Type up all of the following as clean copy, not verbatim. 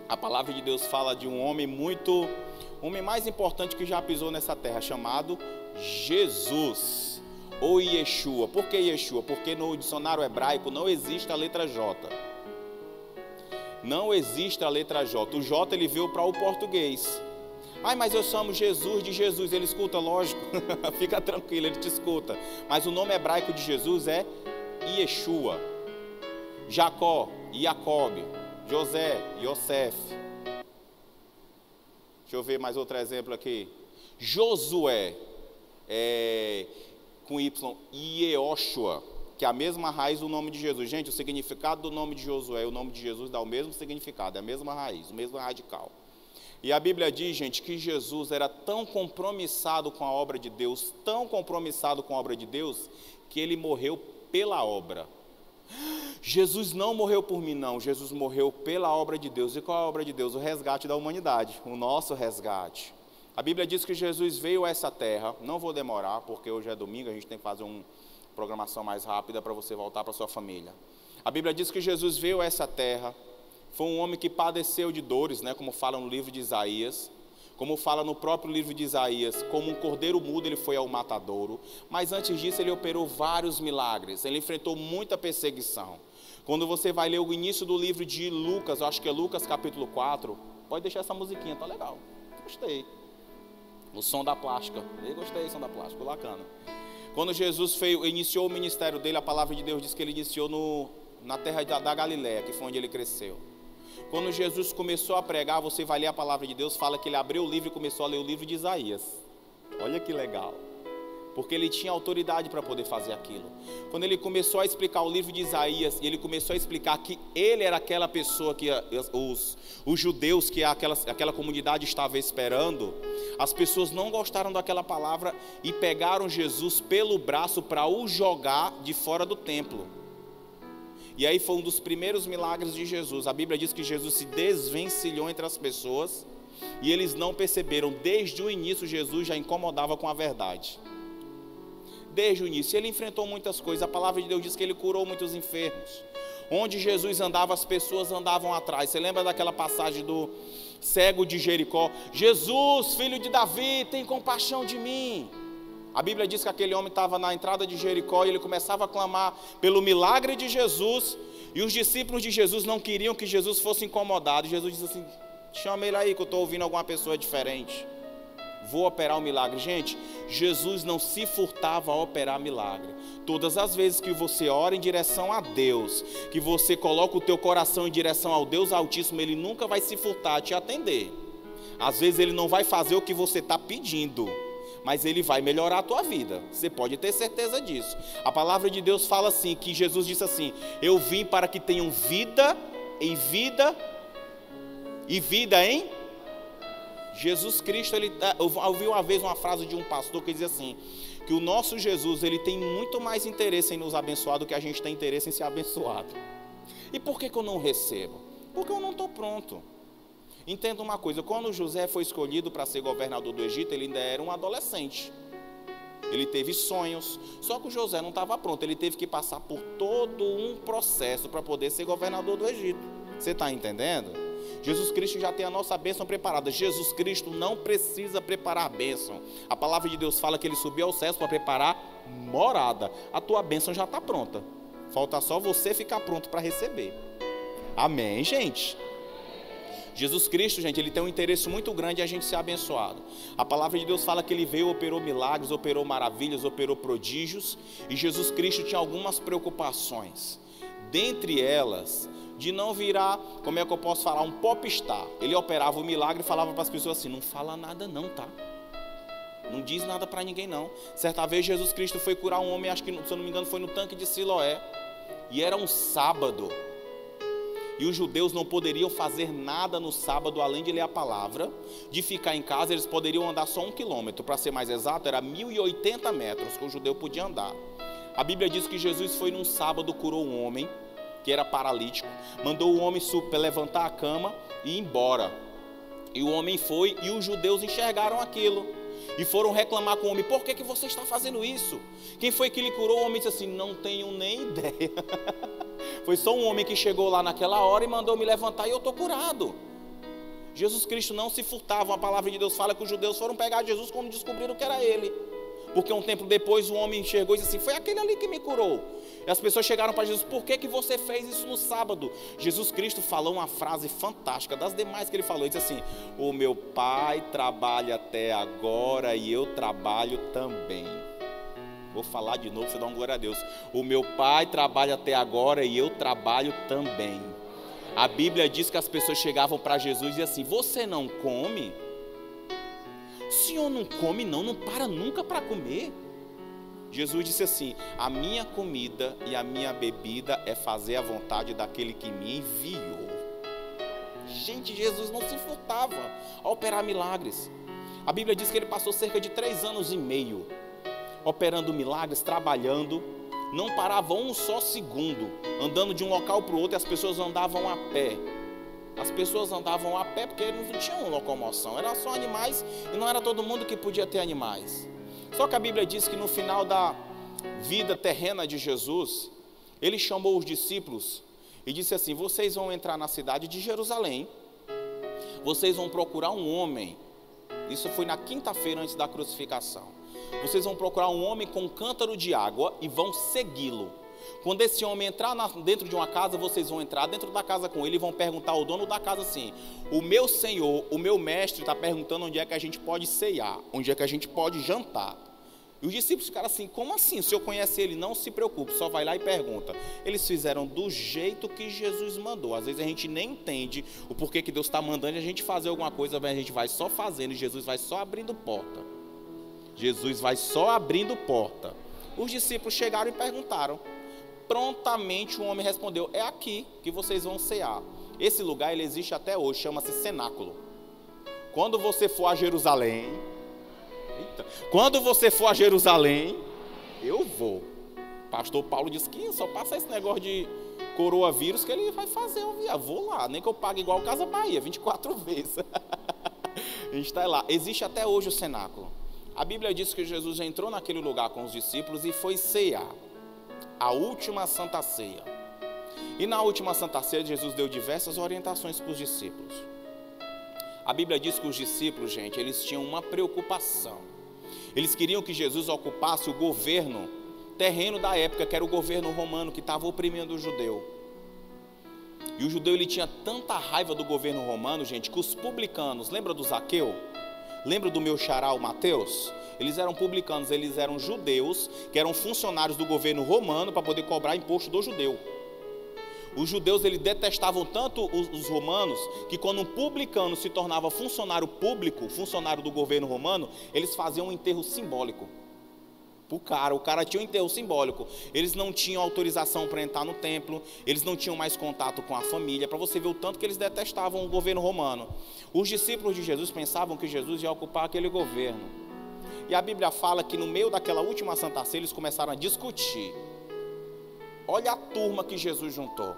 A palavra de Deus fala de um homem o homem mais importante que já pisou nessa terra, chamado Jesus, ou Yeshua. Por que Yeshua? Porque no dicionário hebraico não existe a letra J. Não existe a letra J. O J ele veio para o português. Ai, mas eu chamo Jesus de Jesus. Ele escuta, lógico. Fica tranquilo, ele te escuta. Mas o nome hebraico de Jesus é Yeshua. Jacó, Jacob. José, Yosef. Deixa eu ver mais outro exemplo aqui. Josué, com Y, Yehoshua, que é a mesma raiz do nome de Jesus. Gente, o significado do nome de Josué e o nome de Jesus dá o mesmo significado, é a mesma raiz, o mesmo radical. E a Bíblia diz, gente, que Jesus era tão compromissado com a obra de Deus, tão compromissado com a obra de Deus, que ele morreu pela obra. Jesus não morreu por mim, não. Jesus morreu pela obra de Deus. E qual é a obra de Deus? O resgate da humanidade, o nosso resgate. A Bíblia diz que Jesus veio a essa terra. Não vou demorar, porque hoje é domingo, a gente tem que fazer uma programação mais rápida para você voltar para sua família. A Bíblia diz que Jesus veio a essa terra. Foi um homem que padeceu de dores, né, como fala no livro de Isaías. Como fala no próprio livro de Isaías, como um cordeiro mudo ele foi ao matadouro. Mas antes disso ele operou vários milagres. Ele enfrentou muita perseguição. Quando você vai ler o início do livro de Lucas, eu acho que é Lucas capítulo 4, pode deixar essa musiquinha, tá legal. Gostei. O som da plástica. Eu gostei do som da plástica, bacana. Quando Jesus iniciou o ministério dele, a palavra de Deus diz que ele iniciou na terra da Galileia, que foi onde ele cresceu. Quando Jesus começou a pregar, você vai ler a palavra de Deus, fala que ele abriu o livro e começou a ler o livro de Isaías. Olha que legal. Porque ele tinha autoridade para poder fazer aquilo. Quando ele começou a explicar o livro de Isaías, e ele começou a explicar que ele era aquela pessoa que os judeus, que aquela comunidade estava esperando, as pessoas não gostaram daquela palavra e pegaram Jesus pelo braço para o jogar de fora do templo. E aí foi um dos primeiros milagres de Jesus. A Bíblia diz que Jesus se desvencilhou entre as pessoas e eles não perceberam. Desde o início Jesus já incomodava com a verdade. Desde o início ele enfrentou muitas coisas. A palavra de Deus diz que ele curou muitos enfermos. Onde Jesus andava, as pessoas andavam atrás. Você lembra daquela passagem do cego de Jericó? Jesus, filho de Davi, tem compaixão de mim. A Bíblia diz que aquele homem estava na entrada de Jericó e ele começava a clamar pelo milagre de Jesus. E os discípulos de Jesus não queriam que Jesus fosse incomodado. Jesus disse assim, chama ele aí que eu estou ouvindo alguma pessoa diferente. Vou operar um milagre. Gente, Jesus não se furtava a operar milagre. Todas as vezes que você ora em direção a Deus, que você coloca o teu coração em direção ao Deus Altíssimo, Ele nunca vai se furtar a te atender. Às vezes Ele não vai fazer o que você está pedindo, mas Ele vai melhorar a tua vida. Você pode ter certeza disso. A palavra de Deus fala assim, que Jesus disse assim, eu vim para que tenham vida em vida e vida em Jesus Cristo. Eu ouvi uma vez uma frase de um pastor que dizia assim, que o nosso Jesus, ele tem muito mais interesse em nos abençoar do que a gente tem interesse em ser abençoado. E por que eu não recebo? Porque eu não estou pronto. Entenda uma coisa, quando José foi escolhido para ser governador do Egito, ele ainda era um adolescente. Ele teve sonhos, só que o José não estava pronto, ele teve que passar por todo um processo para poder ser governador do Egito. Você está entendendo? Jesus Cristo já tem a nossa bênção preparada. Jesus Cristo não precisa preparar a bênção. A palavra de Deus fala que Ele subiu aos céus para preparar morada. A tua bênção já está pronta. Falta só você ficar pronto para receber. Amém, gente? Jesus Cristo, gente, Ele tem um interesse muito grande em a gente ser abençoado. A palavra de Deus fala que Ele veio, operou milagres, operou maravilhas, operou prodígios. E Jesus Cristo tinha algumas preocupações. Dentre elas, de não virar, como é que eu posso falar, um popstar. Ele operava o milagre e falava para as pessoas assim, não fala nada não, tá? Não diz nada para ninguém não. Certa vez Jesus Cristo foi curar um homem, acho que, se eu não me engano, foi no tanque de Siloé. E era um sábado. E os judeus não poderiam fazer nada no sábado, além de ler a palavra, de ficar em casa. Eles poderiam andar só 1 quilômetro, para ser mais exato, era 1.080 metros que o judeu podia andar. A Bíblia diz que Jesus foi num sábado, curou um homem, que era paralítico, mandou o homem levantar a cama e ir embora. E o homem foi, e os judeus enxergaram aquilo, e foram reclamar com o homem, por que você está fazendo isso? Quem foi que lhe curou? O homem disse assim, não tenho nem ideia. Foi só um homem que chegou lá naquela hora e mandou me levantar e eu estou curado. Jesus Cristo não se furtava. A palavra de Deus fala que os judeus foram pegar Jesus quando descobriram que era ele. Porque um tempo depois o homem enxergou e disse assim: foi aquele ali que me curou. E as pessoas chegaram para Jesus: por que você fez isso no sábado? Jesus Cristo falou uma frase fantástica, das demais que ele falou. Ele disse assim: o meu Pai trabalha até agora e eu trabalho também. Vou falar de novo, você dá uma glória a Deus. O meu Pai trabalha até agora e eu trabalho também. A Bíblia diz que as pessoas chegavam para Jesus e diziam assim: você não come? O senhor não come não para nunca para comer. Jesus disse assim: a minha comida e a minha bebida é fazer a vontade daquele que me enviou. Gente, Jesus não se furtava a operar milagres. A Bíblia diz que ele passou cerca de 3 anos e meio operando milagres, trabalhando, não parava um só segundo, andando de um local para o outro, e as pessoas andavam a pé. As pessoas andavam a pé porque não tinham locomoção, eram só animais, e não era todo mundo que podia ter animais. Só que a Bíblia diz que no final da vida terrena de Jesus, ele chamou os discípulos e disse assim: vocês vão entrar na cidade de Jerusalém, vocês vão procurar um homem. Isso foi na quinta-feira antes da crucificação. Vocês vão procurar um homem com um cântaro de água e vão segui-lo. Quando esse homem entrar dentro de uma casa, vocês vão entrar dentro da casa com ele e vão perguntar ao dono da casa assim: o meu senhor, o meu mestre está perguntando onde é que a gente pode ceiar, onde é que a gente pode jantar. E os discípulos ficaram assim: como assim? O senhor conhece ele? Não se preocupe, só vai lá e pergunta. Eles fizeram do jeito que Jesus mandou. Às vezes a gente nem entende o porquê que Deus está mandando a gente fazer alguma coisa, mas a gente vai só fazendo e Jesus vai só abrindo porta. Jesus vai só abrindo porta. Os discípulos chegaram e perguntaram. Prontamente o homem respondeu: é aqui que vocês vão cear. Esse lugar ele existe até hoje, chama-se cenáculo. Quando você for a Jerusalém, quando você for a Jerusalém, eu vou. Pastor Paulo disse que só passa esse negócio de coronavírus que ele vai fazer. Eu vou lá, nem que eu pague igual o Casa Bahia, 24 vezes. A gente está lá. Existe até hoje o cenáculo. A Bíblia diz que Jesus entrou naquele lugar com os discípulos e foi cear. A última Santa Ceia. E na última Santa Ceia, Jesus deu diversas orientações para os discípulos. A Bíblia diz que os discípulos, gente, eles tinham uma preocupação. Eles queriam que Jesus ocupasse o governo terreno da época, que era o governo romano, que estava oprimindo o judeu. E o judeu, ele tinha tanta raiva do governo romano, gente, que os publicanos, lembra do Zaqueu? Lembra do meu xará, o Mateus? Eles eram publicanos, eles eram judeus, que eram funcionários do governo romano para poder cobrar imposto do judeu. Os judeus, eles detestavam tanto os romanos, que quando um publicano se tornava funcionário público, funcionário do governo romano, eles faziam um enterro simbólico. O cara tinha um enterro simbólico. Eles não tinham autorização para entrar no templo, eles não tinham mais contato com a família, para você ver o tanto que eles detestavam o governo romano. Os discípulos de Jesus pensavam que Jesus ia ocupar aquele governo. E a Bíblia fala que no meio daquela última Santa Ceia, eles começaram a discutir. Olha a turma que Jesus juntou.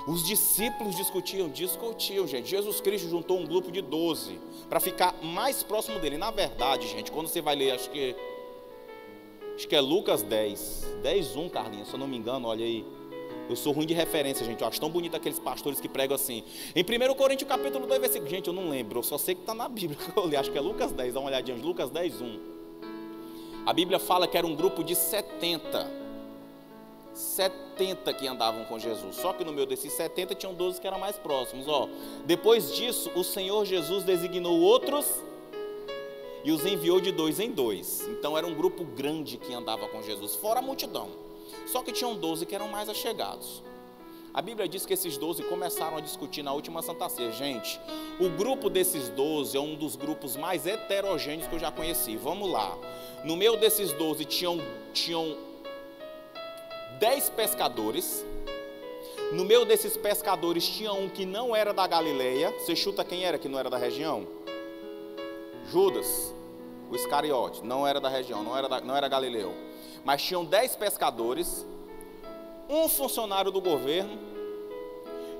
Os discípulos discutiam, gente. Jesus Cristo juntou um grupo de 12 para ficar mais próximo dele. Na verdade, gente, quando você vai ler, acho que é Lucas 10:1, Carlinhos, se eu não me engano, olha aí. Eu sou ruim de referência, gente. Eu acho tão bonito aqueles pastores que pregam assim. Em 1 Coríntios capítulo 2, versículo. Gente, eu não lembro, eu só sei que está na Bíblia. Eu li, acho que é Lucas 10, dá uma olhadinha. Lucas 10:1. A Bíblia fala que era um grupo de 70 que andavam com Jesus. Só que no meio desses 70 tinham 12 que eram mais próximos. Depois disso, o Senhor Jesus designou outros e os enviou de 2 em 2. Então era um grupo grande que andava com Jesus, fora a multidão. Só que tinham 12 que eram mais achegados. A Bíblia diz que esses 12 começaram a discutir na última Santa Ceia. Gente, o grupo desses 12 é um dos grupos mais heterogêneos que eu já conheci. Vamos lá. No meio desses 12 tinham 10 pescadores. No meio desses pescadores tinha um que não era da Galileia. Você chuta quem era que não era da região? Judas, o Iscariote, não era da região, não era galileu. Mas tinham 10 pescadores, um funcionário do governo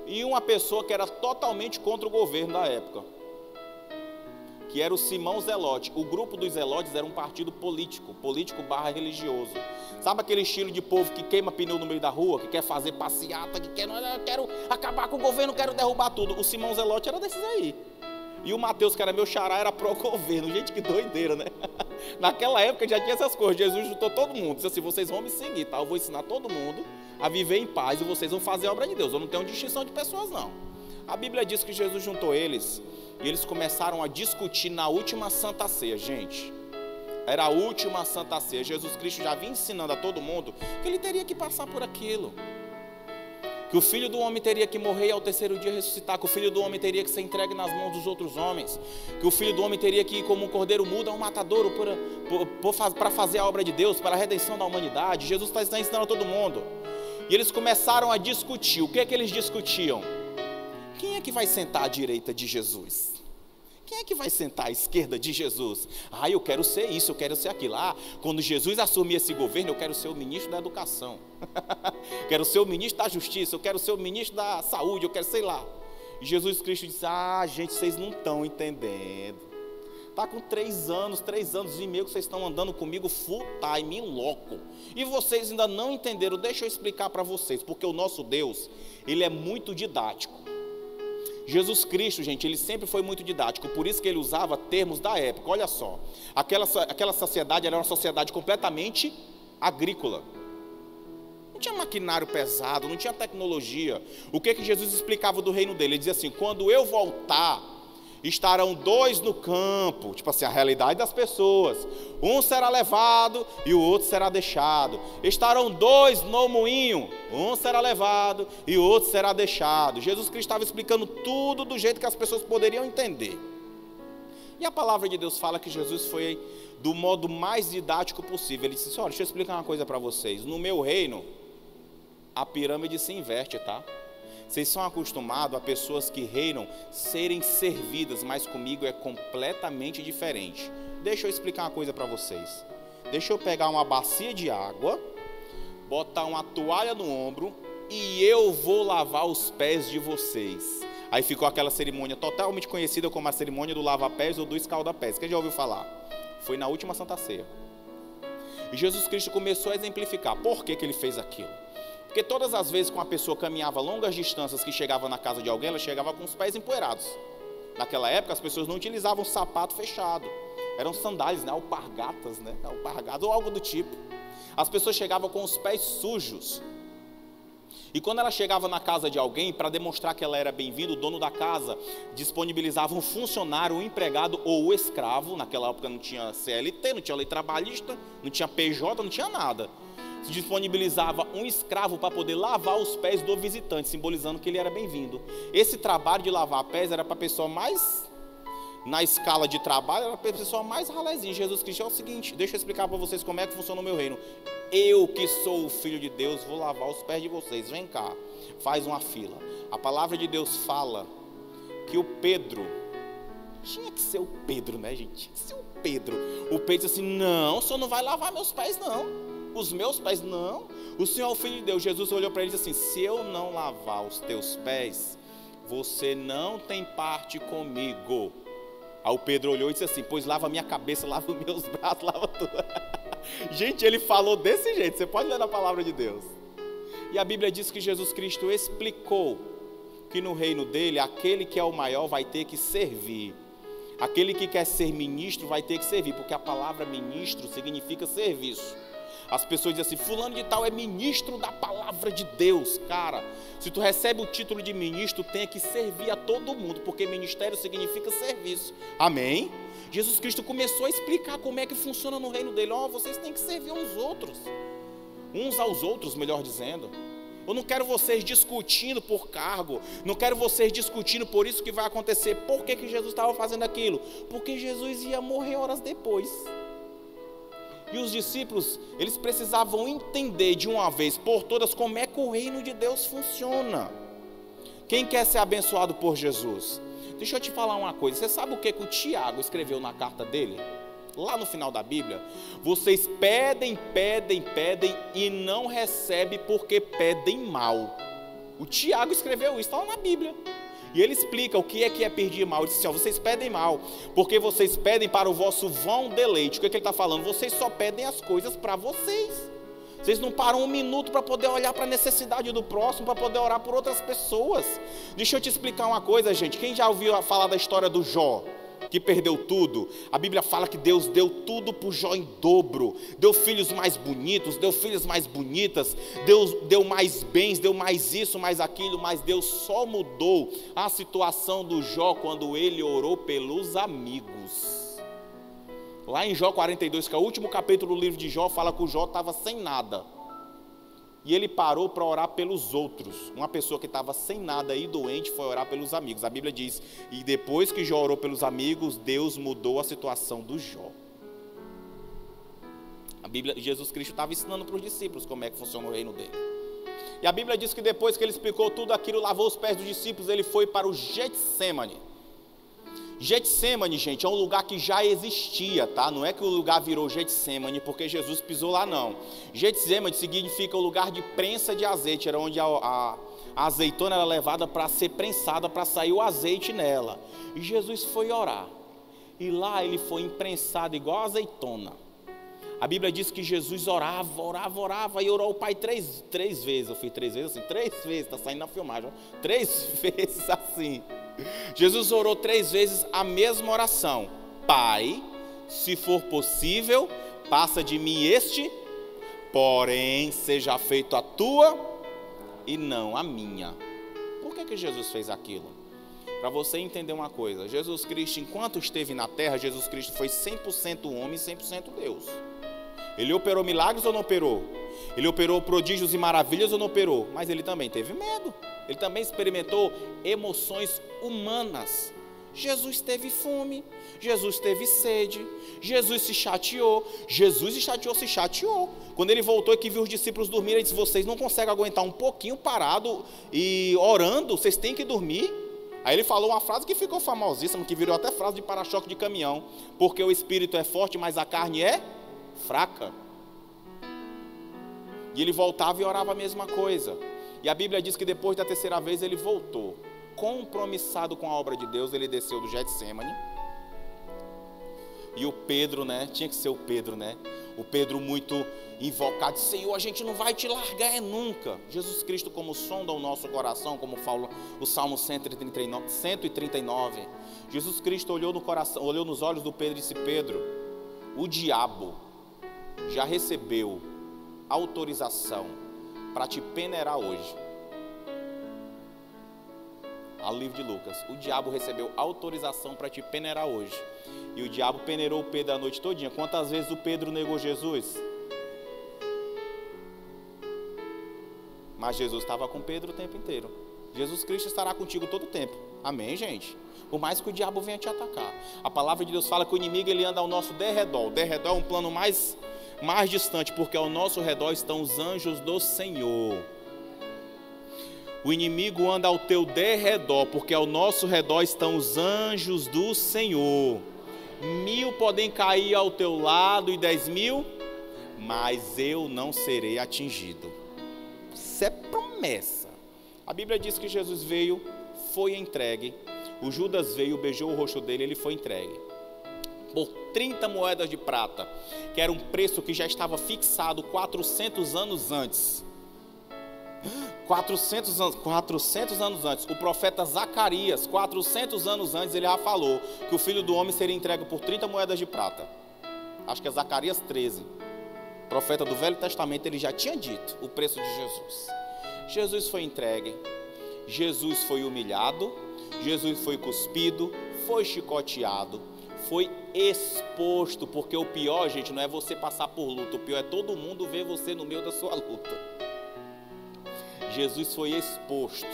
e uma pessoa que era totalmente contra o governo da época, que era o Simão Zelote. O grupo dos Zelotes era um partido político / religioso. Sabe aquele estilo de povo que queima pneu no meio da rua, que quer fazer passeata, que quer, eu quero acabar com o governo, quero derrubar tudo. O Simão Zelote era desses aí. E o Mateus, que era meu xará, era pró-governo. Gente, que doideira, né? Naquela época já tinha essas coisas. Jesus juntou todo mundo, disse assim: vocês vão me seguir, tá? Eu vou ensinar todo mundo a viver em paz e vocês vão fazer a obra de Deus. Eu não tenho distinção de pessoas, não. A Bíblia diz que Jesus juntou eles e eles começaram a discutir na última Santa Ceia. Gente, era a última Santa Ceia. Jesus Cristo já vinha ensinando a todo mundo que ele teria que passar por aquilo, que o Filho do Homem teria que morrer e ao terceiro dia ressuscitar, que o Filho do Homem teria que ser entregue nas mãos dos outros homens, que o Filho do Homem teria que ir como um cordeiro mudo a um matadouro para fazer a obra de Deus, para a redenção da humanidade. Jesus está ensinando a todo mundo. E eles começaram a discutir. O que é que eles discutiam? Quem é que vai sentar à direita de Jesus? Quem é que vai sentar à esquerda de Jesus? Ah, eu quero ser isso, eu quero ser aquilo. Ah, quando Jesus assumir esse governo, eu quero ser o ministro da educação. Quero ser o ministro da justiça, eu quero ser o ministro da saúde, eu quero, sei lá. E Jesus Cristo disse: ah, gente, vocês não estão entendendo. Está com 3 anos e meio que vocês estão andando comigo full time, em loco. E vocês ainda não entenderam. Deixa eu explicar para vocês, porque o nosso Deus, ele é muito didático. Jesus Cristo, gente, ele sempre foi muito didático, por isso que ele usava termos da época. Olha só, aquela sociedade era uma sociedade completamente agrícola. Não tinha maquinário pesado, não tinha tecnologia. O que Jesus explicava do reino dele? Ele dizia assim: quando eu voltar, estarão 2 no campo, tipo assim, a realidade das pessoas. Um será levado e o outro será deixado. Estarão 2 no moinho, um será levado e o outro será deixado. Jesus Cristo estava explicando tudo do jeito que as pessoas poderiam entender. E a palavra de Deus fala que Jesus foi do modo mais didático possível. Ele disse: olha, deixa eu explicar uma coisa para vocês. No meu reino, a pirâmide se inverte, tá? Vocês são acostumados a pessoas que reinam serem servidas, mas comigo é completamente diferente. Deixa eu explicar uma coisa para vocês. Deixa eu pegar uma bacia de água, botar uma toalha no ombro e eu vou lavar os pés de vocês. Aí ficou aquela cerimônia totalmente conhecida como a cerimônia do lava-pés ou do escalda-pés. Quem já ouviu falar? Foi na última Santa Ceia. E Jesus Cristo começou a exemplificar. Por que ele fez aquilo? Porque todas as vezes que uma pessoa caminhava longas distâncias, que chegava na casa de alguém, ela chegava com os pés empoeirados. Naquela época as pessoas não utilizavam sapato fechado, eram sandálias, né? Alpargatas, né? Alpargatas ou algo do tipo. As pessoas chegavam com os pés sujos. E quando ela chegava na casa de alguém, para demonstrar que ela era bem-vinda, o dono da casa disponibilizava um funcionário, um empregado ou o escravo. Naquela época não tinha CLT, não tinha lei trabalhista, não tinha PJ, não tinha nada. Disponibilizava um escravo para poder lavar os pés do visitante, simbolizando que ele era bem-vindo. Esse trabalho de lavar pés era para a pessoa mais, na escala de trabalho, era para a pessoa mais ralezinha. Jesus Cristo é o seguinte: deixa eu explicar para vocês como é que funciona o meu reino. Eu que sou o Filho de Deus, vou lavar os pés de vocês. Vem cá, faz uma fila. A palavra de Deus fala que o Pedro, tinha que ser o Pedro, né, gente? Tinha que ser o Pedro. O Pedro disse assim: não, o senhor não vai lavar meus pés, não. Os meus pés, não. O Senhor é o Filho de Deus. Jesus olhou para ele e disse assim: se eu não lavar os teus pés, você não tem parte comigo. Aí o Pedro olhou e disse assim: pois lava a minha cabeça, lava os meus braços, lava tudo. Gente, ele falou desse jeito. Você pode ler na palavra de Deus. E a Bíblia diz que Jesus Cristo explicou que no reino dele, aquele que é o maior vai ter que servir. Aquele que quer ser ministro vai ter que servir, porque a palavra ministro significa serviço. As pessoas dizem assim: fulano de tal é ministro da palavra de Deus. Cara, se tu recebe o título de ministro, tu tem que servir a todo mundo, porque ministério significa serviço. Amém? Jesus Cristo começou a explicar como é que funciona no reino dele. Vocês têm que servir uns aos outros, melhor dizendo. Eu não quero vocês discutindo por cargo, não quero vocês discutindo por isso que vai acontecer. Por que Jesus estava fazendo aquilo? Porque Jesus ia morrer horas depois. E os discípulos, eles precisavam entender de uma vez por todas como é que o reino de Deus funciona. Quem quer ser abençoado por Jesus? Deixa eu te falar uma coisa. Você sabe o que o Tiago escreveu na carta dele? Lá no final da Bíblia: vocês pedem e não recebem porque pedem mal. O Tiago escreveu isso, está lá na Bíblia. E ele explica o que é pedir mal. Ele diz assim: vocês pedem mal porque vocês pedem para o vosso vão deleite. O que ele está falando? Vocês só pedem as coisas para vocês. Vocês não param um minuto para poder olhar para a necessidade do próximo, para poder orar por outras pessoas. Deixa eu te explicar uma coisa, gente. Quem já ouviu falar da história do Jó, que perdeu tudo? A Bíblia fala que Deus deu tudo para o Jó em dobro. Deu filhos mais bonitos, deu filhas mais bonitas, Deus deu mais bens, deu mais isso, mais aquilo, mas Deus só mudou a situação do Jó quando ele orou pelos amigos. Lá em Jó 42, que é o último capítulo do livro de Jó, fala que o Jó estava sem nada. E ele parou para orar pelos outros. Uma pessoa que estava sem nada e doente foi orar pelos amigos. A Bíblia diz, e depois que Jó orou pelos amigos, Deus mudou a situação do Jó. A Bíblia, Jesus Cristo estava ensinando para os discípulos como é que funciona o reino dele. E a Bíblia diz que depois que ele explicou tudo aquilo, lavou os pés dos discípulos, ele foi para o Getsemane. Getsemane, gente, é um lugar que já existia, tá? Não é que o lugar virou Getsemane porque Jesus pisou lá, não. Getsemane significa o lugar de prensa de azeite, era onde a azeitona era levada para ser prensada, para sair o azeite nela. E Jesus foi orar, e lá ele foi imprensado igual a azeitona. A Bíblia diz que Jesus orava e orou ao Pai três vezes. Eu fiz 3 vezes assim, 3 vezes, está saindo na filmagem, 3 vezes assim. Jesus orou 3 vezes a mesma oração: Pai, se for possível, passa de mim este, porém seja feito a tua e não a minha. Por que Jesus fez aquilo? Para você entender uma coisa, Jesus Cristo, enquanto esteve na terra, Jesus Cristo foi 100% homem e 100% Deus. Ele operou milagres ou não operou? Ele operou prodígios e maravilhas ou não operou? Mas ele também teve medo. Ele também experimentou emoções humanas. Jesus teve fome, Jesus teve sede, Jesus se chateou. Se chateou. Quando ele voltou e que viu os discípulos dormirem, ele disse: vocês não conseguem aguentar um pouquinho parado e orando, vocês têm que dormir. Aí ele falou uma frase que ficou famosíssima, que virou até frase de para-choque de caminhão: porque o espírito é forte, mas a carne é fraca. E ele voltava e orava a mesma coisa. E a Bíblia diz que depois da 3ª vez ele voltou, compromissado com a obra de Deus. Ele desceu do Getsemane. E o Pedro, né? Tinha que ser o Pedro, né? O Pedro muito invocado: Senhor, a gente não vai te largar nunca. Jesus Cristo, como sonda o nosso coração, como fala o Salmo 139. Jesus Cristo olhou no coração, olhou nos olhos do Pedro e disse: Pedro, o diabo já recebeu autorização para te peneirar hoje. Ao livro de Lucas, o diabo recebeu autorização para te peneirar hoje. E o diabo peneirou o Pedro a noite todinha. Quantas vezes o Pedro negou Jesus? Mas Jesus estava com Pedro o tempo inteiro. Jesus Cristo estará contigo todo o tempo. Amém, gente? Por mais que o diabo venha te atacar. A palavra de Deus fala que o inimigo ele anda ao nosso derredor. O derredor é um plano mais distante, porque ao nosso redor estão os anjos do Senhor. O inimigo anda ao teu derredor, porque ao nosso redor estão os anjos do Senhor. 1000 podem cair ao teu lado e 10.000, mas eu não serei atingido. Isso é promessa. A Bíblia diz que Jesus veio, foi entregue. O Judas veio, beijou o rosto dele, ele foi entregue por 30 moedas de prata, que era um preço que já estava fixado 400 anos antes. 400 anos antes, o profeta Zacarias, 400 anos antes, ele já falou que o Filho do Homem seria entregue por 30 moedas de prata. Acho que é Zacarias 13. O profeta do Velho Testamento, ele já tinha dito o preço de Jesus. Jesus foi entregue, Jesus foi humilhado, Jesus foi cuspido, foi chicoteado, foi exposto, porque o pior, gente, não é você passar por luta, o pior é todo mundo ver você no meio da sua luta. Jesus foi exposto,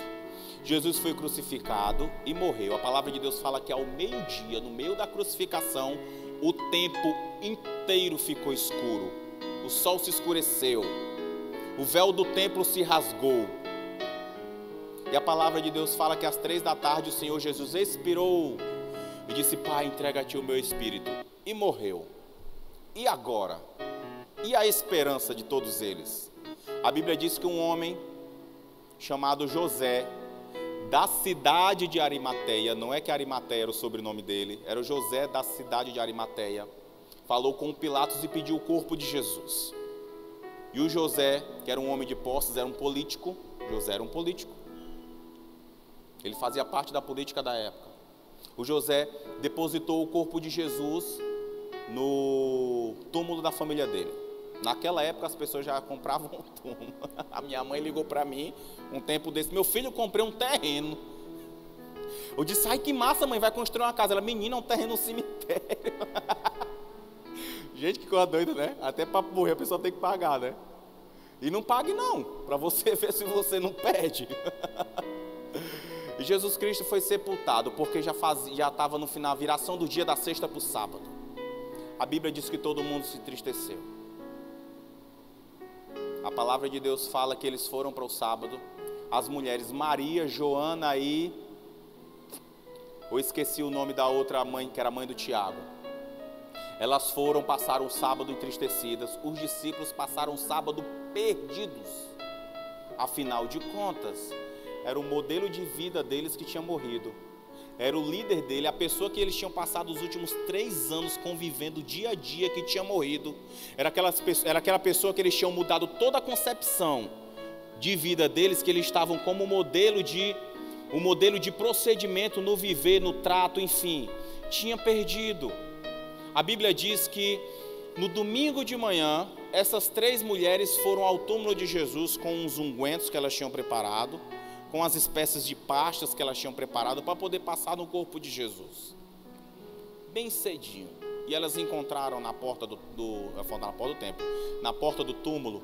Jesus foi crucificado e morreu. A palavra de Deus fala que ao meio-dia, no meio da crucificação, o tempo inteiro ficou escuro, o sol se escureceu, o véu do templo se rasgou. E a palavra de Deus fala que às 3 da tarde o Senhor Jesus expirou e disse: Pai, entrega a ti o meu espírito. E morreu. E agora? E a esperança de todos eles? A Bíblia diz que um homem chamado José, da cidade de Arimateia, não é que Arimateia era o sobrenome dele, era o José da cidade de Arimateia, falou com Pilatos e pediu o corpo de Jesus. E o José, que era um homem de posses, era um político. José era um político. Ele fazia parte da política da época. O José depositou o corpo de Jesus no túmulo da família dele. Naquela época as pessoas já compravam um túmulo. A minha mãe ligou para mim um tempo desse: meu filho, eu comprei um terreno. Eu disse: ai, que massa, mãe, vai construir uma casa. Ela: menina, é um terreno no cemitério. Gente, que coisa doida, né? Até para morrer a pessoa tem que pagar, né? E não pague não, para você ver se você não perde. E Jesus Cristo foi sepultado porque já estava no final, viração do dia da sexta para o sábado. A Bíblia diz que todo mundo se entristeceu. A palavra de Deus fala que eles foram para o sábado. As mulheres Maria, Joana e... eu esqueci o nome da outra mãe, que era a mãe do Tiago. Elas foram, passaram o sábado entristecidas. Os discípulos passaram o sábado perdidos. Afinal de contas, era o modelo de vida deles que tinha morrido. Era o líder dele, a pessoa que eles tinham passado os últimos 3 anos convivendo dia a dia, que tinha morrido. Era aquela pessoa que eles tinham mudado toda a concepção de vida deles, que eles estavam como um modelo de procedimento no viver, no trato, enfim. Tinha perdido. A Bíblia diz que no domingo de manhã, essas 3 mulheres foram ao túmulo de Jesus com uns ungüentos que elas tinham preparado, com as espécies de pastas que elas tinham preparado para poder passar no corpo de Jesus. Bem cedinho. E elas encontraram na porta do templo, na porta do túmulo,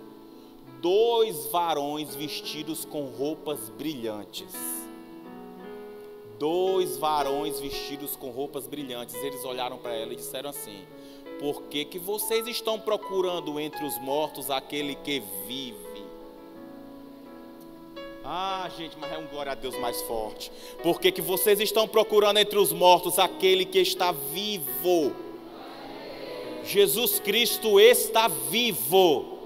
2 varões vestidos com roupas brilhantes. 2 varões vestidos com roupas brilhantes. Eles olharam para ela e disseram assim: por que vocês estão procurando entre os mortos aquele que vive? Ah, gente, mas é um glória a Deus mais forte. Por que vocês estão procurando entre os mortos aquele que está vivo? Jesus Cristo está vivo.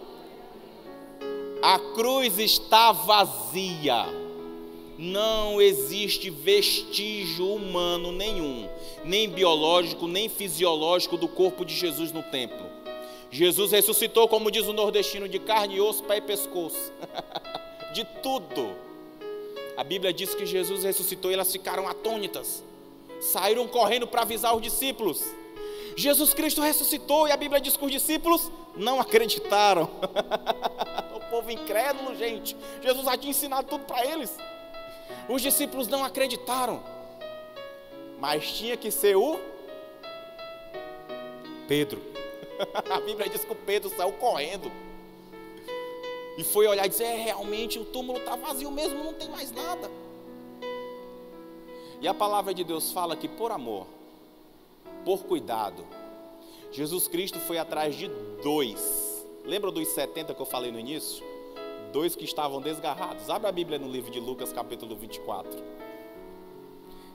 A cruz está vazia. Não existe vestígio humano nenhum, nem biológico, nem fisiológico do corpo de Jesus no templo. Jesus ressuscitou, como diz o nordestino, de carne e osso, pé e pescoço. De tudo. A Bíblia diz que Jesus ressuscitou e elas ficaram atônitas. Saíram correndo para avisar os discípulos. Jesus Cristo ressuscitou, e a Bíblia diz que os discípulos não acreditaram. O povo incrédulo, gente. Jesus já tinha ensinado tudo para eles. Os discípulos não acreditaram. Mas tinha que ser o Pedro. A Bíblia diz que o Pedro saiu correndo e foi olhar e dizer: realmente o túmulo está vazio mesmo, não tem mais nada. E a palavra de Deus fala que por amor, por cuidado, Jesus Cristo foi atrás de 2. Lembra dos 70 que eu falei no início? 2 que estavam desgarrados. Abre a Bíblia no livro de Lucas, capítulo 24.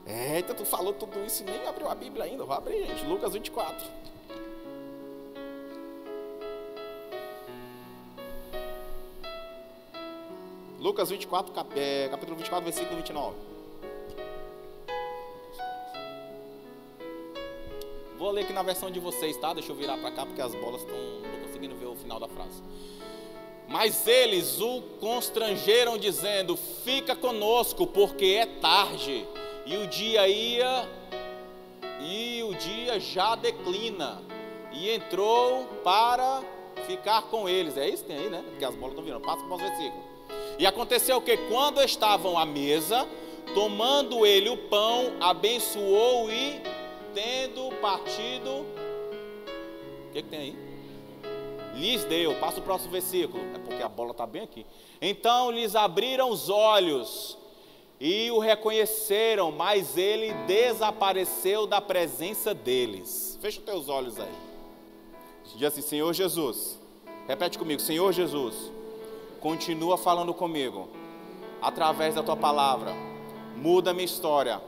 Eita, tu falou tudo isso e nem abriu a Bíblia ainda. Vou abrir, gente. Lucas 24. Lucas 24, capítulo 24, versículo 29. Vou ler aqui na versão de vocês, tá? Deixa eu virar para cá, porque as bolas estão... não estou conseguindo ver o final da frase. Mas eles o constrangeram, dizendo: fica conosco, porque é tarde, e o dia já declina. E entrou para ficar com eles. É isso que tem aí, né? Porque as bolas estão virando. Passa para os versículos. E aconteceu que quando estavam à mesa, tomando ele o pão, abençoou e, tendo partido... O que tem aí? Lhes deu. Passa o próximo versículo. É porque a bola está bem aqui. Então lhes abriram os olhos e o reconheceram, mas ele desapareceu da presença deles. Fecha os teus olhos aí. Diz assim: Senhor Jesus. Repete comigo: Senhor Jesus, continua falando comigo através da tua palavra. Muda minha história,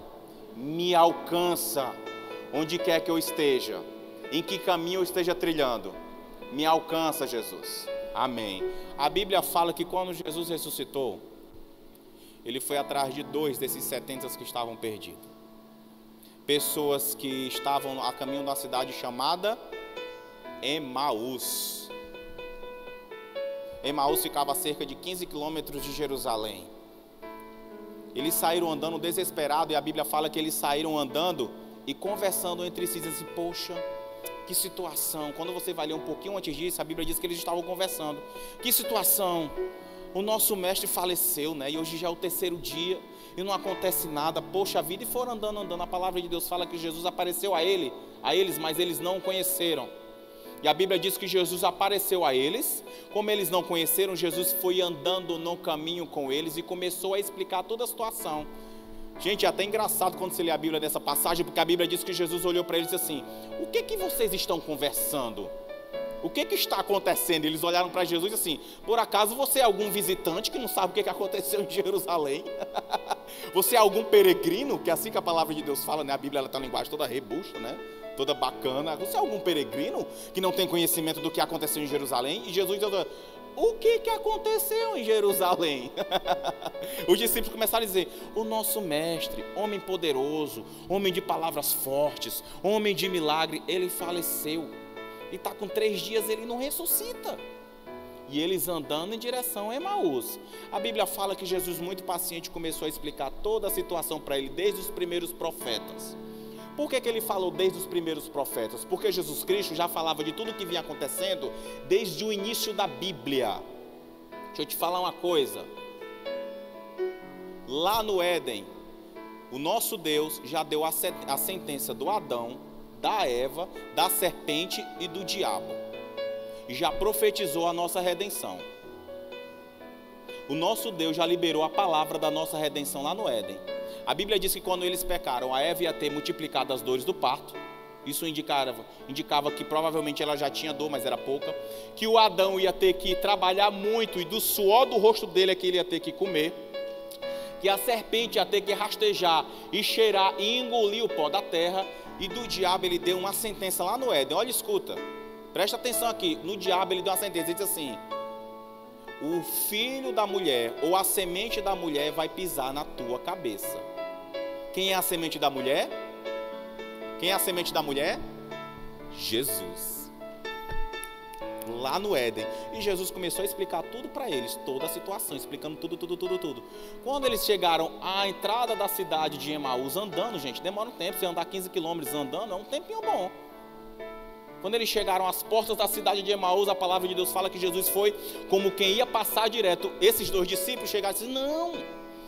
me alcança onde quer que eu esteja, em que caminho eu esteja trilhando. Me alcança, Jesus. Amém. A Bíblia fala que quando Jesus ressuscitou, ele foi atrás de 2 desses 70 que estavam perdidos. Pessoas que estavam a caminho de uma cidade chamada Emaús. Emaús ficava a cerca de 15 quilômetros de Jerusalém. Eles saíram andando desesperados, e a Bíblia fala que eles saíram andando e conversando entre si, dizendo assim, poxa, que situação. Quando você vai ler um pouquinho antes disso, a Bíblia diz que eles estavam conversando. Que situação, o nosso mestre faleceu, né? E hoje já é o 3º dia, e não acontece nada, poxa vida. E foram andando, a palavra de Deus fala que Jesus apareceu a eles, mas eles não o conheceram. E a Bíblia diz que Jesus apareceu a eles, como eles não conheceram, Jesus foi andando no caminho com eles e começou a explicar toda a situação. Gente, é até engraçado quando você lê a Bíblia dessa passagem, porque a Bíblia diz que Jesus olhou para eles e disse assim, o que vocês estão conversando? O que está acontecendo? Eles olharam para Jesus e assim, por acaso você é algum visitante que não sabe o que aconteceu em Jerusalém? Você é algum peregrino? Que é assim que a palavra de Deus fala, né? A Bíblia está na linguagem toda rebusta, né? Toda bacana. Você é algum peregrino que não tem conhecimento do que aconteceu em Jerusalém? E Jesus diz, o que aconteceu em Jerusalém? Os discípulos começaram a dizer, o nosso mestre, homem poderoso, homem de palavras fortes, homem de milagre, ele faleceu. E está com 3 dias, ele não ressuscita. E eles andando em direção a Emaús. A Bíblia fala que Jesus, muito paciente, começou a explicar toda a situação para ele, desde os primeiros profetas. Por que ele falou desde os primeiros profetas? Porque Jesus Cristo já falava de tudo que vinha acontecendo desde o início da Bíblia. Deixa eu te falar uma coisa. Lá no Éden, o nosso Deus já deu a sentença do Adão, da Eva, da serpente e do diabo. E já profetizou a nossa redenção. O nosso Deus já liberou a palavra da nossa redenção lá no Éden. A Bíblia diz que quando eles pecaram, a Eva ia ter multiplicado as dores do parto. Isso indicava que provavelmente ela já tinha dor, mas era pouca. Que o Adão ia ter que trabalhar muito e do suor do rosto dele é que ele ia ter que comer. Que a serpente ia ter que rastejar e cheirar e engolir o pó da terra. E do diabo ele deu uma sentença lá no Éden. Olha, escuta, presta atenção aqui. No diabo ele deu uma sentença, ele disse assim, o filho da mulher ou a semente da mulher vai pisar na tua cabeça. Quem é a semente da mulher? Quem é a semente da mulher? Jesus. Lá no Éden. E Jesus começou a explicar tudo para eles, toda a situação, explicando tudo. Quando eles chegaram à entrada da cidade de Emaús, andando, gente, demora um tempo, você andar 15 quilômetros andando, é um tempinho bom. Quando eles chegaram às portas da cidade de Emaús, a palavra de Deus fala que Jesus foi como quem ia passar direto. Esses 2 discípulos chegaram e disseram, não,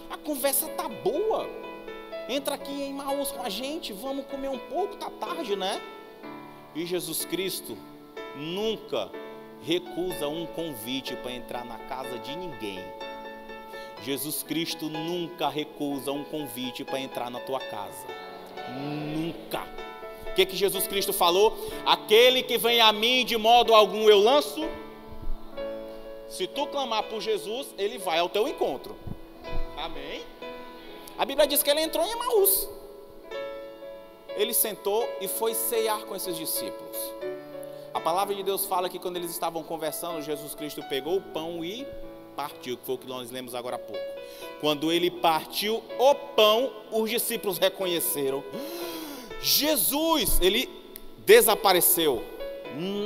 a conversa tá boa, entra aqui em Emaús com a gente, vamos comer um pouco, tá tarde, né? E Jesus Cristo nunca recusa um convite para entrar na casa de ninguém. Jesus Cristo nunca recusa um convite para entrar na tua casa. Nunca. O que Jesus Cristo falou? Aquele que vem a mim de modo algum eu lanço. Se tu clamar por Jesus, ele vai ao teu encontro. Amém? A Bíblia diz que ele entrou em Emaús. Ele sentou e foi ceiar com esses discípulos. A palavra de Deus fala que quando eles estavam conversando, Jesus Cristo pegou o pão e partiu, que foi o que nós lemos agora há pouco. Quando ele partiu o pão, os discípulos reconheceram Jesus, ele desapareceu.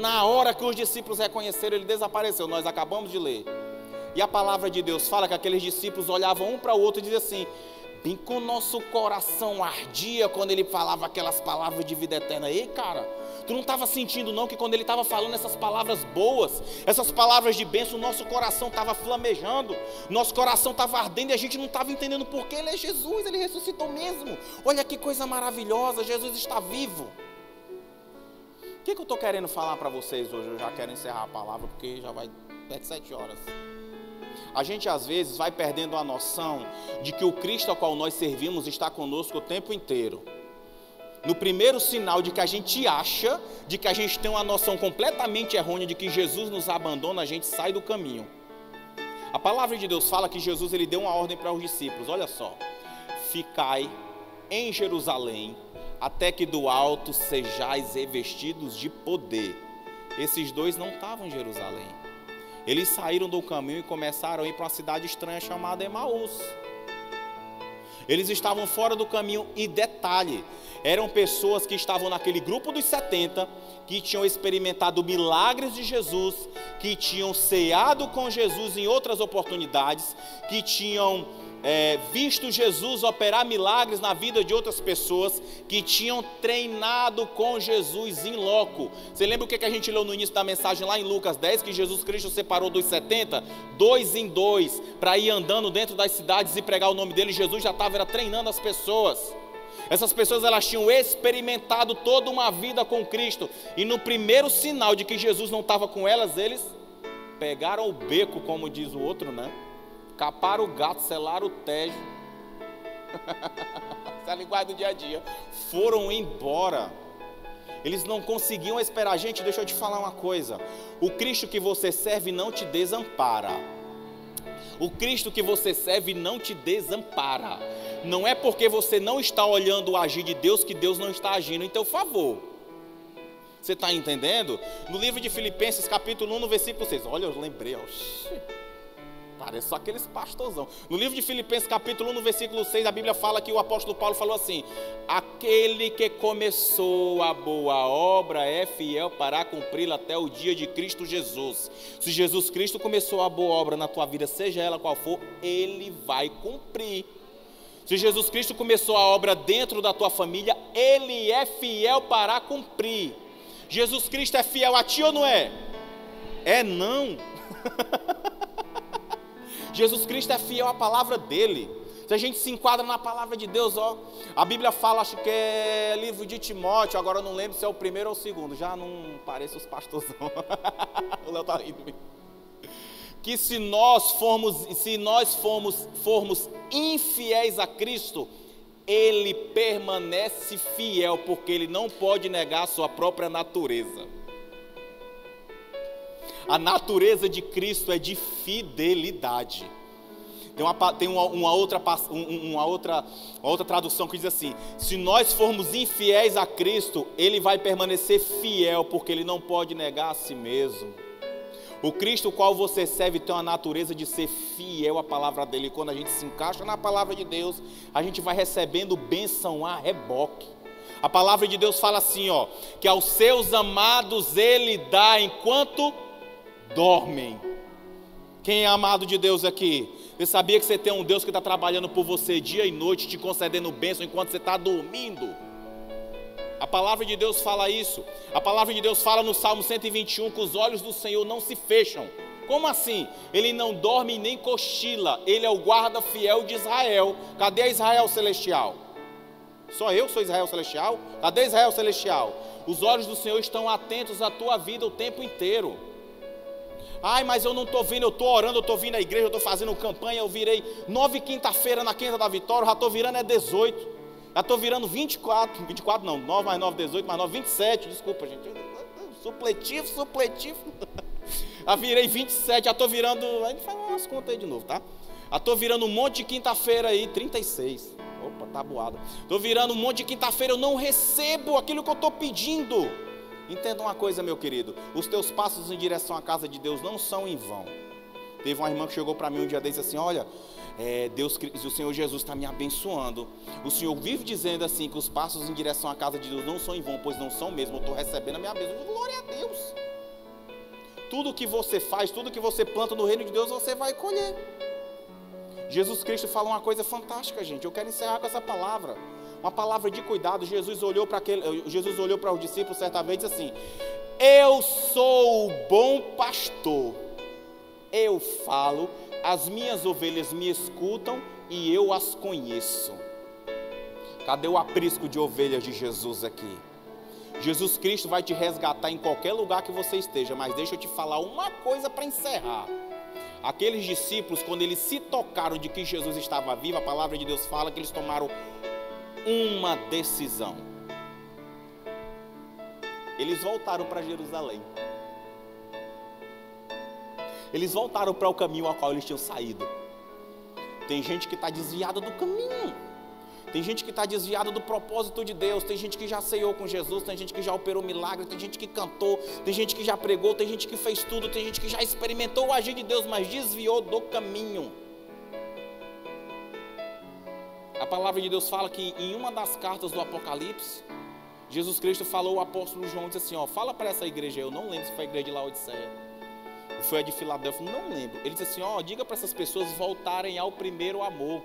Na hora que os discípulos reconheceram, ele desapareceu. Nós acabamos de ler. E a palavra de Deus fala que aqueles discípulos olhavam um para o outro e diziam assim, bem com o nosso coração ardia quando ele falava aquelas palavras de vida eterna. Ei, cara, tu não estava sentindo não que quando ele estava falando essas palavras boas, essas palavras de bênção, o nosso coração estava flamejando, nosso coração estava ardendo e a gente não estava entendendo por que ele é Jesus, ele ressuscitou mesmo. Olha que coisa maravilhosa, Jesus está vivo. O que eu estou querendo falar para vocês hoje? Eu já quero encerrar a palavra porque já vai perto de 7 horas. A gente às vezes vai perdendo a noção de que o Cristo ao qual nós servimos está conosco o tempo inteiro. No primeiro sinal de que a gente acha, de que a gente tem uma noção completamente errônea de que Jesus nos abandona, a gente sai do caminho. A palavra de Deus fala que Jesus ele deu uma ordem para os discípulos, olha só. Ficai em Jerusalém, até que do alto sejais revestidos de poder. Esses 2 não estavam em Jerusalém. Eles saíram do caminho e começaram a ir para uma cidade estranha chamada Emaús. Eles estavam fora do caminho e detalhe, eram pessoas que estavam naquele grupo dos 70, que tinham experimentado milagres de Jesus, que tinham ceado com Jesus em outras oportunidades, que tinham visto Jesus operar milagres na vida de outras pessoas, que tinham treinado com Jesus em loco. Você lembra o que a gente leu no início da mensagem lá em Lucas 10, que Jesus Cristo separou dos 70, 2 em 2, para ir andando dentro das cidades e pregar o nome dele? Jesus já estava treinando as pessoas. Essas pessoas, elas tinham experimentado toda uma vida com Cristo, e no primeiro sinal de que Jesus não estava com elas, eles pegaram o beco, como diz o outro, né? Caparam o gato, selaram o tejo. Essa é a linguagem do dia a dia. Foram embora. Eles não conseguiam esperar. Gente, deixa eu te falar uma coisa. O Cristo que você serve não te desampara. O Cristo que você serve não te desampara. Não é porque você não está olhando o agir de Deus que Deus não está agindo em teu favor. Você está entendendo? No livro de Filipenses, capítulo 1, no versículo 6. Olha, eu lembrei, parece só aqueles pastorzão. No livro de Filipenses, capítulo 1, no versículo 6, a Bíblia fala que o apóstolo Paulo falou assim: aquele que começou a boa obra é fiel para cumpri-la até o dia de Cristo Jesus. Se Jesus Cristo começou a boa obra na tua vida, seja ela qual for, Ele vai cumprir. Se Jesus Cristo começou a obra dentro da tua família, Ele é fiel para cumprir. Jesus Cristo é fiel a ti ou não é? É não. Jesus Cristo é fiel à palavra dele. Se a gente se enquadra na palavra de Deus, a Bíblia fala, acho que é livro de Timóteo, agora eu não lembro se é o primeiro ou o segundo, já não parece os pastorzão. O Léo está rindo. Que se nós formos infiéis a Cristo, Ele permanece fiel, porque Ele não pode negar a sua própria natureza. A natureza de Cristo é de fidelidade. Tem uma outra tradução que diz assim: se nós formos infiéis a Cristo, Ele vai permanecer fiel, porque Ele não pode negar a si mesmo. O Cristo qual você serve tem uma natureza de ser fiel à palavra dele. E quando a gente se encaixa na palavra de Deus, a gente vai recebendo bênção a reboque. A palavra de Deus fala assim, que aos seus amados Ele dá enquanto dormem. Quem é amado de Deus aqui? Você sabia que você tem um Deus que está trabalhando por você dia e noite, te concedendo bênção enquanto você está dormindo? A palavra de Deus fala isso. A palavra de Deus fala no Salmo 121 que os olhos do Senhor não se fecham. Como assim? Ele não dorme nem cochila. Ele é o guarda fiel de Israel. Cadê Israel celestial? Só eu sou Israel celestial? Cadê Israel celestial? Os olhos do Senhor estão atentos à tua vida o tempo inteiro. Ai, mas eu não estou vindo, eu estou orando, eu estou vindo à igreja, eu estou fazendo campanha, eu virei 9 quinta-feira na Quinta da Vitória, já estou virando 18, já estou virando 24 não, 9 mais 9, 18 mais 9, 27, desculpa gente, supletivo, já virei 27, já estou virando, a gente faz umas contas aí de novo, tá? Já estou virando um monte de quinta-feira aí, 36, opa, tá boada, estou virando um monte de quinta-feira, eu não recebo aquilo que eu estou pedindo. Entenda uma coisa, meu querido, os teus passos em direção à casa de Deus não são em vão. Teve uma irmã que chegou para mim um dia desse assim, olha, o Senhor Jesus está me abençoando. O Senhor vive dizendo assim, que os passos em direção à casa de Deus não são em vão, pois não são mesmo, eu estou recebendo a minha bênção. Eu digo, glória a Deus. Tudo que você faz, tudo que você planta no reino de Deus, você vai colher. Jesus Cristo fala uma coisa fantástica, gente, eu quero encerrar com essa palavra. Uma palavra de cuidado. Jesus olhou para os discípulos certa vez e disse assim: eu sou o bom pastor, eu falo, as minhas ovelhas me escutam e eu as conheço. Cadê o aprisco de ovelhas de Jesus aqui? Jesus Cristo vai te resgatar em qualquer lugar que você esteja, mas deixa eu te falar uma coisa para encerrar. Aqueles discípulos, quando eles se tocaram de que Jesus estava vivo, a palavra de Deus fala que eles tomaram uma decisão. Eles voltaram para Jerusalém. Eles voltaram para o caminho ao qual eles tinham saído. Tem gente que está desviada do caminho. Tem gente que está desviada do propósito de Deus. Tem gente que já ceiou com Jesus. Tem gente que já operou milagre. Tem gente que cantou. Tem gente que já pregou. Tem gente que fez tudo. Tem gente que já experimentou o agir de Deus, mas desviou do caminho. A A palavra de Deus fala que em uma das cartas do Apocalipse, Jesus Cristo falou, o apóstolo João disse assim, ó, fala para essa igreja, eu não lembro se foi a igreja de Laodiceia, foi a de Filadélfia, não lembro. Ele disse assim, ó, diga para essas pessoas voltarem ao primeiro amor.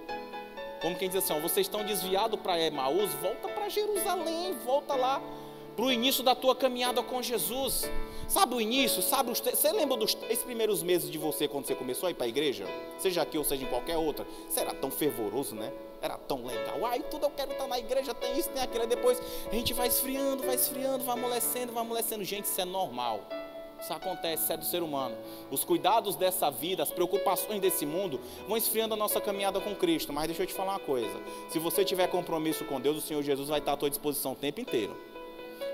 Como quem diz assim, ó, vocês estão desviados para Emaús, volta para Jerusalém, volta lá para o início da tua caminhada com Jesus. Sabe o início? Você lembra dos 3 primeiros meses de você, quando você começou a ir para a igreja? Seja aqui ou seja em qualquer outra. Você era tão fervoroso, né? Era tão legal. Ai, tudo eu quero estar na igreja, tem isso, tem aquilo. Aí depois a gente vai esfriando, vai amolecendo. Gente, isso é normal. Isso acontece, isso é do ser humano. Os cuidados dessa vida, as preocupações desse mundo vão esfriando a nossa caminhada com Cristo. Mas deixa eu te falar uma coisa. Se você tiver compromisso com Deus, o Senhor Jesus vai estar à tua disposição o tempo inteiro.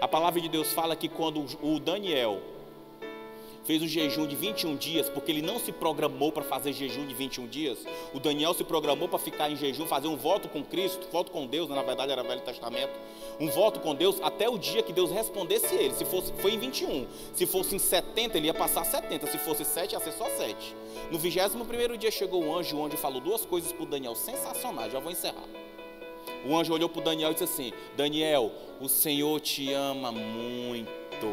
A palavra de Deus fala que quando o Daniel fez o jejum de 21 dias, porque ele não se programou para fazer jejum de 21 dias, o Daniel se programou para ficar em jejum, fazer um voto com Cristo, voto com Deus, na verdade era Velho Testamento, um voto com Deus até o dia que Deus respondesse ele. Se fosse, foi em 21, se fosse em 70 ele ia passar 70, se fosse 7 ia ser só 7. No 21º dia chegou o anjo falou 2 coisas para o Daniel sensacionais, já vou encerrar. O anjo olhou para o Daniel e disse assim, Daniel, o Senhor te ama muito.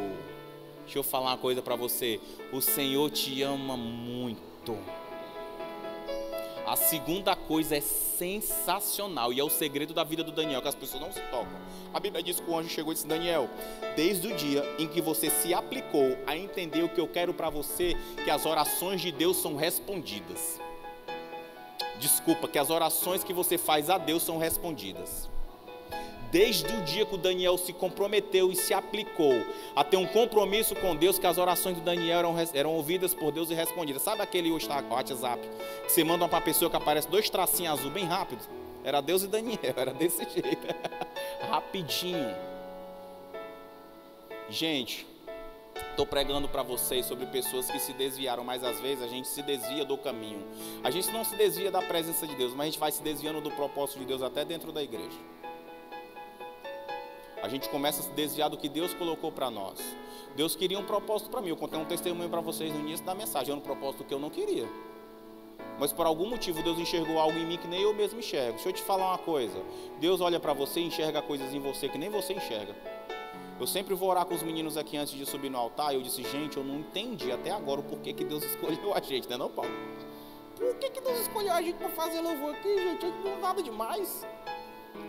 Deixa eu falar uma coisa para você, o Senhor te ama muito. A segunda coisa é sensacional e é o segredo da vida do Daniel, que as pessoas não se tocam. A Bíblia diz que o anjo chegou e disse, Daniel, desde o dia em que você se aplicou a entender o que eu quero para você, que as orações de Deus são respondidas. Desculpa, que as orações que você faz a Deus são respondidas. Desde o dia que o Daniel se comprometeu e se aplicou a ter um compromisso com Deus, que as orações do Daniel eram ouvidas por Deus e respondidas. Sabe aquele WhatsApp que você manda para uma pessoa que aparece 2 tracinhos azul bem rápido? Era Deus e Daniel, era desse jeito. Rapidinho. Gente, estou pregando para vocês sobre pessoas que se desviaram, mas às vezes a gente se desvia do caminho. A gente não se desvia da presença de Deus, mas a gente vai se desviando do propósito de Deus até dentro da igreja. A gente começa a se desviar do que Deus colocou para nós. Deus queria um propósito para mim. Eu contei um testemunho para vocês no início da mensagem. Era um propósito que eu não queria. Mas por algum motivo Deus enxergou algo em mim que nem eu mesmo enxergo. Deixa eu te falar uma coisa. Deus olha para você e enxerga coisas em você que nem você enxerga. Eu sempre vou orar com os meninos aqui antes de subir no altar. E eu disse, gente, eu não entendi até agora o porquê que Deus escolheu a gente, né não, Paulo? Por que Deus escolheu a gente para fazer louvor aqui, gente? Não é nada demais.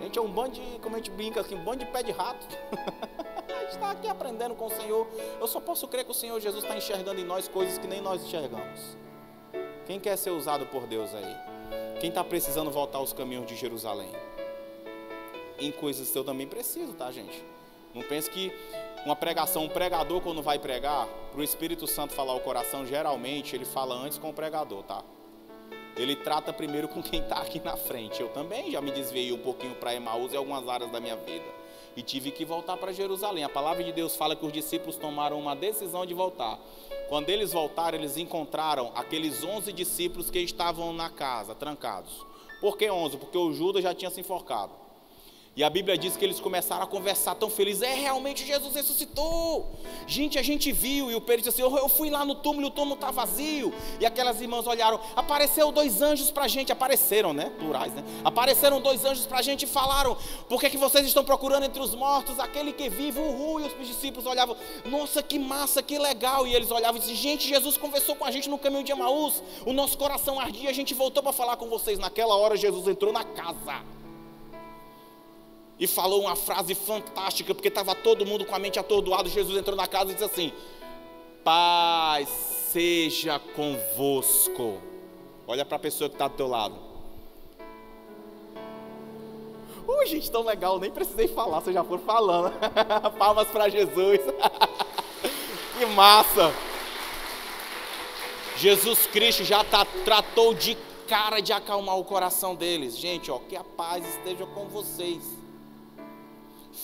A gente é um bando de, como a gente brinca assim, um bando de pé de rato. A gente está aqui aprendendo com o Senhor. Eu só posso crer que o Senhor Jesus está enxergando em nós coisas que nem nós enxergamos. Quem quer ser usado por Deus aí? Quem está precisando voltar aos caminhos de Jerusalém? Em coisas que eu também preciso, tá, gente? Não pense que uma pregação, um pregador quando vai pregar, para o Espírito Santo falar o coração, geralmente ele fala antes com o pregador, tá? Ele trata primeiro com quem está aqui na frente. Eu também já me desviei um pouquinho para Emaús em algumas áreas da minha vida. E tive que voltar para Jerusalém. A palavra de Deus fala que os discípulos tomaram uma decisão de voltar. Quando eles voltaram, eles encontraram aqueles 11 discípulos que estavam na casa, trancados. Por que 11? Porque o Judas já tinha se enforcado. E a Bíblia diz que eles começaram a conversar tão felizes. Realmente Jesus ressuscitou. Gente, a gente viu. E o Pedro disse assim, eu fui lá no túmulo e o túmulo está vazio. E aquelas irmãs olharam, apareceu 2 anjos para a gente. Apareceram, né? Plurais, né? Apareceram 2 anjos para a gente e falaram, por que vocês estão procurando entre os mortos aquele que vive? E os discípulos olhavam, nossa, que massa, que legal. E eles olhavam e diziam, gente, Jesus conversou com a gente no caminho de Emaús. O nosso coração ardia, a gente voltou para falar com vocês. Naquela hora Jesus entrou na casa e falou uma frase fantástica, porque estava todo mundo com a mente atordoada. Jesus entrou na casa e disse assim, paz seja convosco. Olha para a pessoa que está do teu lado. Gente, tão legal, nem precisei falar, vocês já foram falando. Palmas para Jesus. Que massa. Jesus Cristo já tratou de cara de acalmar o coração deles. Gente, que a paz esteja com vocês.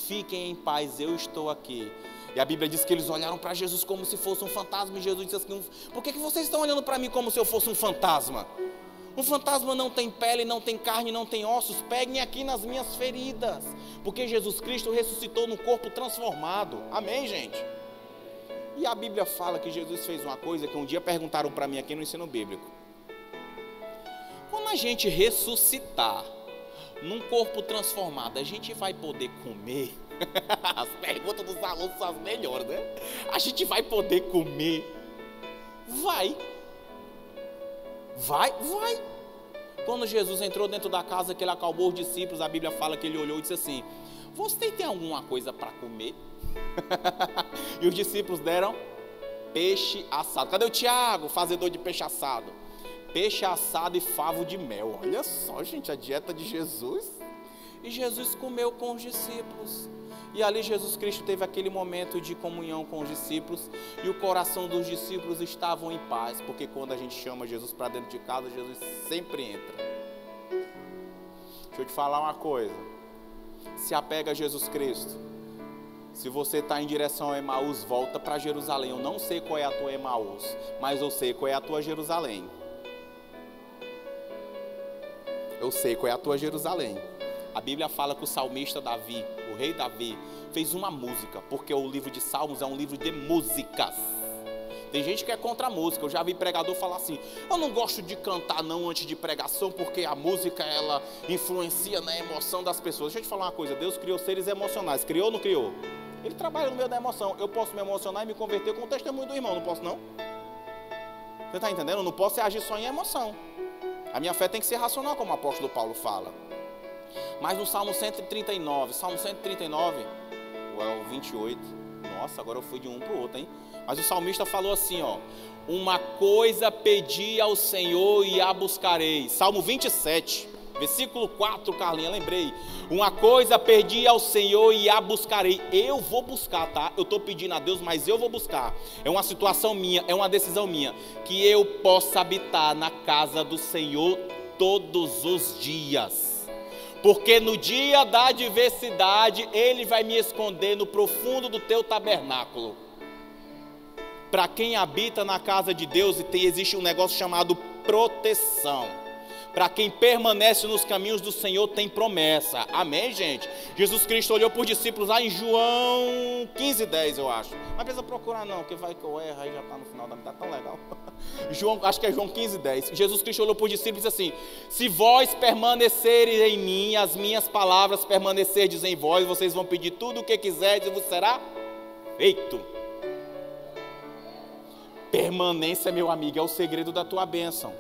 Fiquem em paz, eu estou aqui. E a Bíblia diz que eles olharam para Jesus como se fosse um fantasma. E Jesus disse assim, por que vocês estão olhando para mim como se eu fosse um fantasma? Um fantasma não tem pele, não tem carne, não tem ossos. Peguem aqui nas minhas feridas. Porque Jesus Cristo ressuscitou no corpo transformado. Amém, gente? E a Bíblia fala que Jesus fez uma coisa que um dia perguntaram para mim aqui no ensino bíblico. Quando a gente ressuscitar, num corpo transformado, a gente vai poder comer? As perguntas dos alunos são as melhores, né? A gente vai poder comer? Vai. Quando Jesus entrou dentro da casa, que ele acalmou os discípulos, a Bíblia fala que ele olhou e disse assim: você tem alguma coisa para comer? E os discípulos deram peixe assado. Cadê o Tiago, fazedor de peixe assado? Peixe assado e favo de mel. Olha só, gente, a dieta de Jesus. E Jesus comeu com os discípulos. E ali Jesus Cristo teve aquele momento de comunhão com os discípulos. E o coração dos discípulos estavam em paz. Porque quando a gente chama Jesus para dentro de casa, Jesus sempre entra. Deixa eu te falar uma coisa. Se apega a Jesus Cristo. Se você está em direção a Emaús, volta para Jerusalém. Eu não sei qual é a tua Emaús, mas eu sei qual é a tua Jerusalém. Eu sei qual é a tua Jerusalém. A Bíblia fala que o salmista Davi, o rei Davi, fez uma música, porque o livro de Salmos é um livro de músicas. Tem gente que é contra a música. Eu já vi pregador falar assim: eu não gosto de cantar não antes de pregação, porque a música ela influencia na emoção das pessoas. Deixa eu te falar uma coisa, Deus criou seres emocionais, criou ou não criou? Ele trabalha no meio da emoção. Eu posso me emocionar e me converter com o testemunho do irmão, não posso não? Você está entendendo? Eu não posso agir só em emoção. A minha fé tem que ser racional, como o apóstolo Paulo fala. Mas no Salmo 139, ou é o 28, nossa, agora eu fui de um para o outro, hein? Mas o salmista falou assim, ó: uma coisa pedi ao Senhor e a buscarei. Salmo 27, versículo 4, Carlinha, lembrei. Uma coisa pedi ao Senhor e a buscarei. Eu vou buscar, tá? Eu estou pedindo a Deus, mas eu vou buscar. É uma situação minha, é uma decisão minha. Que eu possa habitar na casa do Senhor todos os dias. Porque no dia da adversidade, Ele vai me esconder no profundo do teu tabernáculo. Para quem habita na casa de Deus, existe um negócio chamado proteção. Para quem permanece nos caminhos do Senhor, tem promessa. Amém, gente? Jesus Cristo olhou para os discípulos lá em João 15:10, eu acho. Não precisa procurar não, que vai que eu erro, aí já está no final da metade, tá tão legal. Acho que é João 15:10. Jesus Cristo olhou para os discípulos e disse assim: se vós permanecerem em mim, as minhas palavras permanecerdes em vós, vocês vão pedir tudo o que quiserdes e vos será feito. Permanência, meu amigo, é o segredo da tua bênção.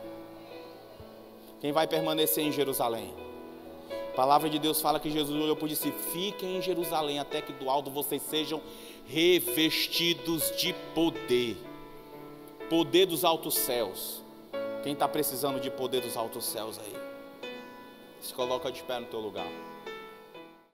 Quem vai permanecer em Jerusalém? A palavra de Deus fala que Jesus olhou para os discípulos: fiquem em Jerusalém até que do alto vocês sejam revestidos de poder. Poder dos altos céus. Quem está precisando de poder dos altos céus aí? Se coloca de pé no teu lugar.